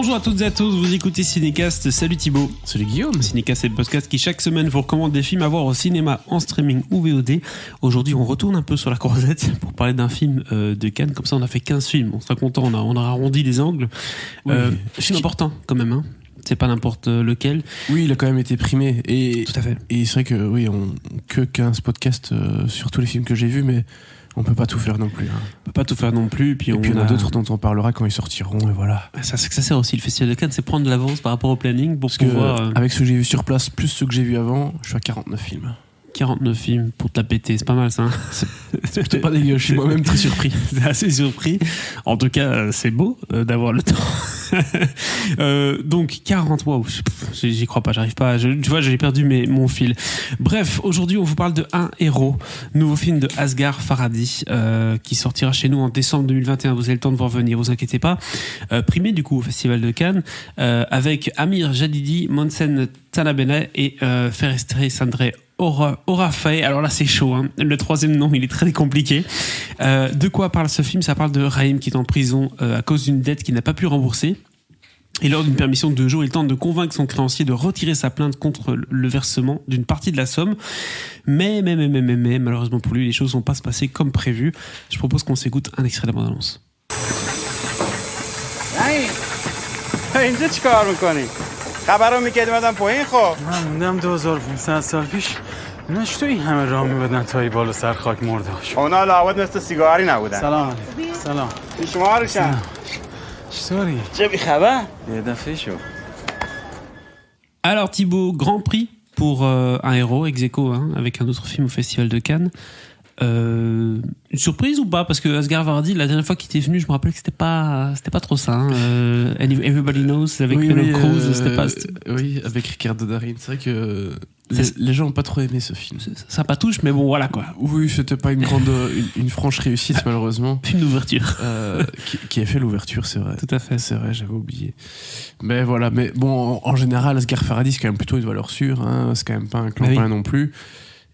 Bonjour à toutes et à tous, vous écoutez Cinécast, salut Thibaut. Salut Guillaume. Cinécast, c'est le podcast qui chaque semaine vous recommande des films à voir au cinéma, en streaming ou VOD. Aujourd'hui on retourne un peu sur la croisette pour parler d'un film de Cannes, comme ça on a fait 15 films, on sera content, on a arrondi les angles. Oui. Film important quand même, hein. C'est pas n'importe lequel. Oui, il a quand même été primé. Et, tout à fait. Et c'est vrai que oui, que 15 podcasts sur tous les films que j'ai vus, mais on peut pas tout faire non plus. Hein. On peut pas tout faire non plus. Puis il y en a d'autres dont on parlera quand ils sortiront, et voilà. Ça sert aussi, le Festival de Cannes, c'est prendre de l'avance par rapport au planning pour pouvoir... Avec ce que j'ai vu sur place, plus ce que j'ai vu avant, je suis à 49 films. 49 films pour te la péter, c'est pas mal ça. Hein. C'est plutôt pas dégueu, je suis moi-même très surpris. C'est assez surpris. En tout cas, c'est beau d'avoir le temps. Donc 40, waouh, j'y crois pas, j'arrive pas. Tu vois, j'ai perdu mon fil. Bref, aujourd'hui, on vous parle de Un héros, nouveau film de Asghar Farhadi qui sortira chez nous en décembre 2021. Vous avez le temps de voir venir, vous inquiétez pas. Primé du coup au Festival de Cannes avec Amir Jadidi, Monsen Tanabene et Ferestri Sandré Orafei. Alors là c'est chaud, hein. Le troisième nom il est très compliqué. De quoi parle ce film? Ça parle de Raïm qui est en prison à cause d'une dette qu'il n'a pas pu rembourser. Et lors d'une permission de 2 jours, il tente de convaincre son créancier de retirer sa plainte contre le versement d'une partie de la somme. Mais malheureusement pour lui, les choses ne vont pas se passer comme prévu. Je propose qu'on s'écoute un extrait de la bande-annonce. اینجا چیکار میکنی؟ خبرو میکردی اومدم پایین خب من موندم 2500 سال پیش اینا چطور این همه راه میبدن تا ای بالا سر خاک مرده هاش اونا لابد مثل سیگاری نبودن سلام علیکم سلام شما روشن چطوری؟ چه بی خبر؟ یه دفعه شو Alors Thibaut, grand prix pour Un héros, ex aequo, hein, avec un autre film au Festival de Cannes. Une surprise ou pas? Parce que Asghar Farhadi, la dernière fois qu'il était venu, je me rappelais que c'était pas trop ça. Hein. Everybody Knows avec Penelope Cruz, c'était pas. Oui, avec Ricardo Darín. C'est vrai que les gens ont pas trop aimé ce film. Ça patouche, mais bon, voilà quoi. Oui, c'était pas une franche réussite malheureusement. Film d'ouverture. Qui a fait l'ouverture, c'est vrai. Tout à fait. C'est vrai, j'avais oublié. Mais voilà, mais bon, en général, Asghar Farhadi, c'est quand même plutôt une valeur sûre. Hein. C'est quand même pas un clampin non plus.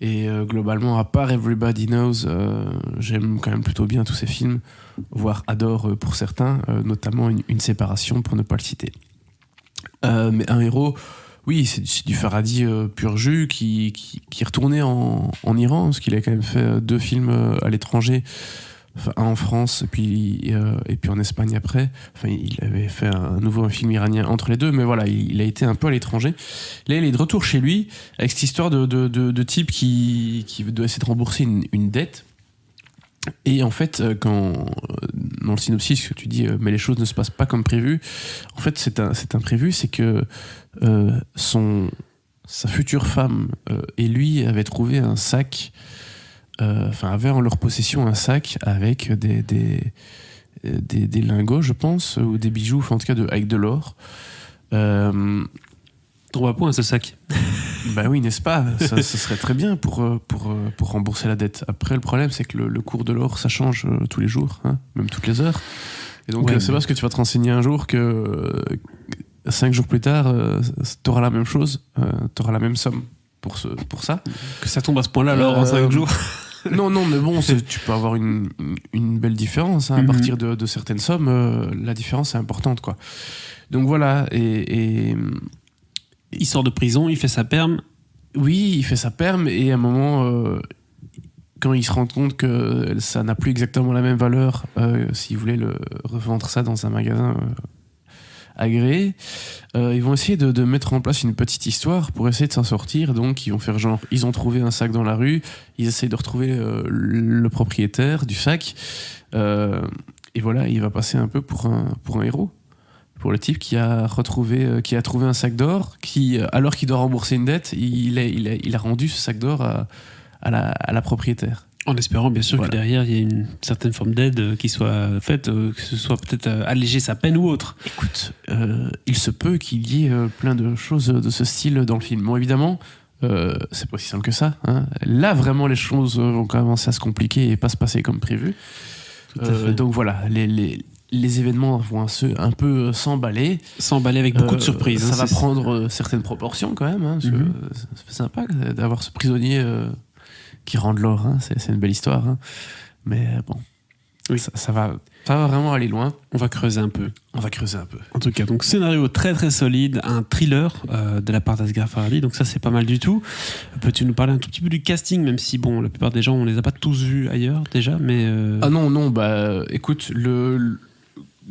Et globalement, à part Everybody Knows, j'aime quand même plutôt bien tous ces films, voire adore pour certains, notamment une séparation pour ne pas le citer. Mais Un héros, oui, c'est du Farhadi pur jus qui est retourné en Iran, parce qu'il a quand même fait 2 films à l'étranger. Enfin, un en France et puis en Espagne après. Enfin, il avait fait un film iranien entre les deux, mais voilà, il a été un peu à l'étranger. Là, il est de retour chez lui avec cette histoire de type qui doit essayer de rembourser une dette. Et en fait, quand dans le synopsis que tu dis, mais les choses ne se passent pas comme prévu. En fait, c'est imprévu, c'est que sa future femme et lui avaient trouvé un sac. Avaient en leur possession un sac avec des lingots, je pense, ou des bijoux, enfin en tout cas avec de l'or. Trop à point ce sac. Bah oui, n'est-ce pas? Ça serait très bien pour rembourser la dette. Après, le problème, c'est que le cours de l'or, ça change tous les jours, hein, même toutes les heures. Et donc, c'est parce que tu vas te renseigner un jour que 5 jours plus tard, t'auras la même chose, t'auras la même somme pour ça. Que ça tombe à ce point-là, alors, en 5 jours. Non, mais bon, tu peux avoir une belle différence. Hein, à partir de certaines sommes, la différence est importante, quoi. Donc voilà, et il sort de prison, il fait sa perme. Oui, il fait sa perme, et à un moment, quand il se rend compte que ça n'a plus exactement la même valeur, s'il voulait revendre ça dans un magasin agréé, ils vont essayer de mettre en place une petite histoire pour essayer de s'en sortir. Donc ils vont faire genre, ils ont trouvé un sac dans la rue, ils essayent de retrouver le propriétaire du sac, et voilà, il va passer un peu pour un héros, pour le type qui a trouvé un sac d'or, qui, alors qu'il doit rembourser une dette, il a rendu ce sac d'or à la propriétaire. En espérant bien sûr voilà. Que derrière il y ait une certaine forme d'aide qui soit faite, que ce soit peut-être alléger sa peine ou autre. Écoute, il se peut qu'il y ait plein de choses de ce style dans le film. Bon, évidemment, c'est pas aussi simple que ça. Hein. Là, vraiment, les choses vont commencer à se compliquer et pas se passer comme prévu. Donc voilà, les événements vont un peu s'emballer. S'emballer avec beaucoup de surprises. Ça va prendre certaines proportions quand même. Hein, parce que c'est sympa d'avoir ce prisonnier qui rend de l'or. Hein, c'est une belle histoire. Hein. Mais bon. Oui. Ça va vraiment aller loin. On va creuser un peu. En tout cas, donc scénario très très solide, un thriller de la part d'Asghar Farhadi, donc ça c'est pas mal du tout. Peux-tu nous parler un tout petit peu du casting, même si bon, la plupart des gens on les a pas tous vus ailleurs déjà, mais Ah non, bah écoute,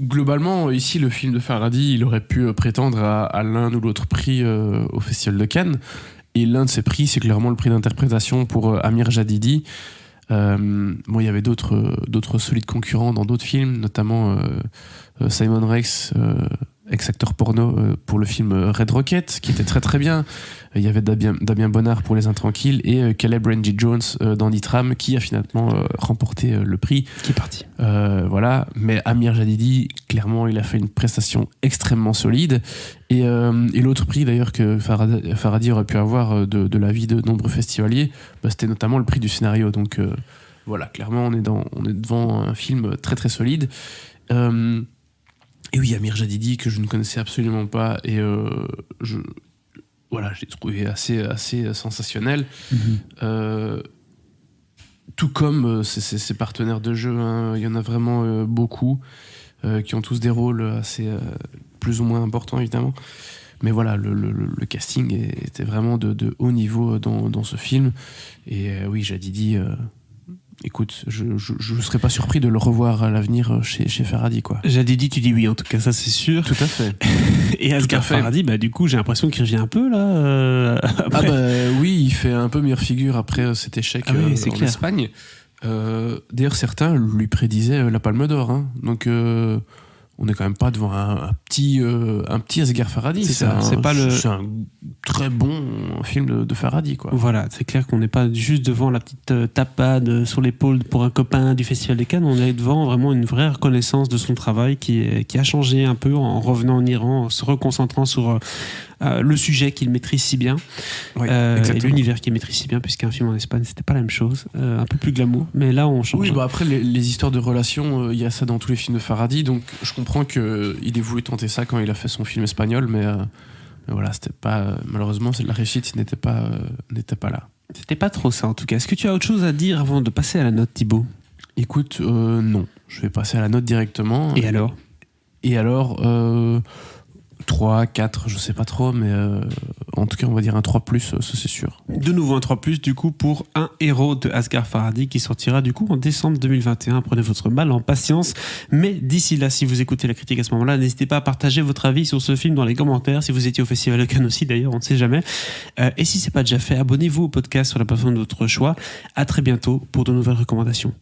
globalement ici le film de Farhadi, il aurait pu prétendre à l'un ou l'autre prix au Festival de Cannes, et l'un de ces prix c'est clairement le prix d'interprétation pour Amir Jadidi. Bon, il y avait d'autres solides concurrents dans d'autres films, notamment Simon Rex, ex-acteur porno, pour le film Red Rocket, qui était très très bien. Il y avait Damien Bonnard pour Les Intranquilles et Caleb Randy Jones dans Nitram, qui a finalement remporté le prix. Qui est parti. Voilà. Mais Amir Jadidi, clairement, il a fait une prestation extrêmement solide. Et l'autre prix d'ailleurs que Farhadi aurait pu avoir de l'avis de nombreux festivaliers, bah, c'était notamment le prix du scénario. Donc voilà, clairement, on est devant un film très très solide. Et oui, Amir Jadidi, que je ne connaissais absolument pas, et je l'ai trouvé assez sensationnel. Tout comme ses partenaires de jeu, hein, il y en a vraiment beaucoup qui ont tous des rôles assez plus ou moins importants, évidemment. Mais voilà, le casting était vraiment de haut niveau dans ce film. Et oui, Jadidi... écoute, je ne serais pas surpris de le revoir à l'avenir chez Farhadi, quoi. Jadidi, tu dis oui, en tout cas, ça c'est sûr. Tout à fait. Et Asghar Farhadi, bah, du coup, j'ai l'impression qu'il revient un peu là. Après. Ah bah oui, il fait un peu meilleure figure après cet échec en Espagne. D'ailleurs, certains lui prédisaient la Palme d'Or. Hein. Donc, on n'est quand même pas devant un petit Asghar Farhadi. C'est un très bon film de Farhadi, quoi. Voilà, c'est clair qu'on n'est pas juste devant la petite tapade sur l'épaule pour un copain du Festival des Cannes. On est devant vraiment une vraie reconnaissance de son travail qui a changé un peu en revenant en Iran, en se reconcentrant sur le sujet qu'il maîtrise si bien, Oui, et l'univers qu'il maîtrise si bien, puisqu'un film en Espagne c'était pas la même chose, un peu plus glamour, mais là on change. Oui, bah après les histoires de relations, il y a ça dans tous les films de Farhadi, donc je comprends qu'il ait voulu tenter ça quand il a fait son film espagnol, mais voilà, c'était pas, malheureusement la réussite n'était pas là. C'était pas trop ça en tout cas. Est-ce que tu as autre chose à dire avant de passer à la note, Thibaut? Écoute, non, je vais passer à la note directement. Et alors 3, 4, je sais pas trop, mais en tout cas, on va dire un 3+, ça c'est sûr. De nouveau un 3+, du coup, pour Un héros de Asghar Farhadi qui sortira du coup en décembre 2021. Prenez votre mal en patience. Mais d'ici là, si vous écoutez la critique à ce moment-là, n'hésitez pas à partager votre avis sur ce film dans les commentaires. Si vous étiez au Festival de Cannes aussi, d'ailleurs, on ne sait jamais. Et si c'est pas déjà fait, abonnez-vous au podcast sur la plateforme de votre choix. À très bientôt pour de nouvelles recommandations.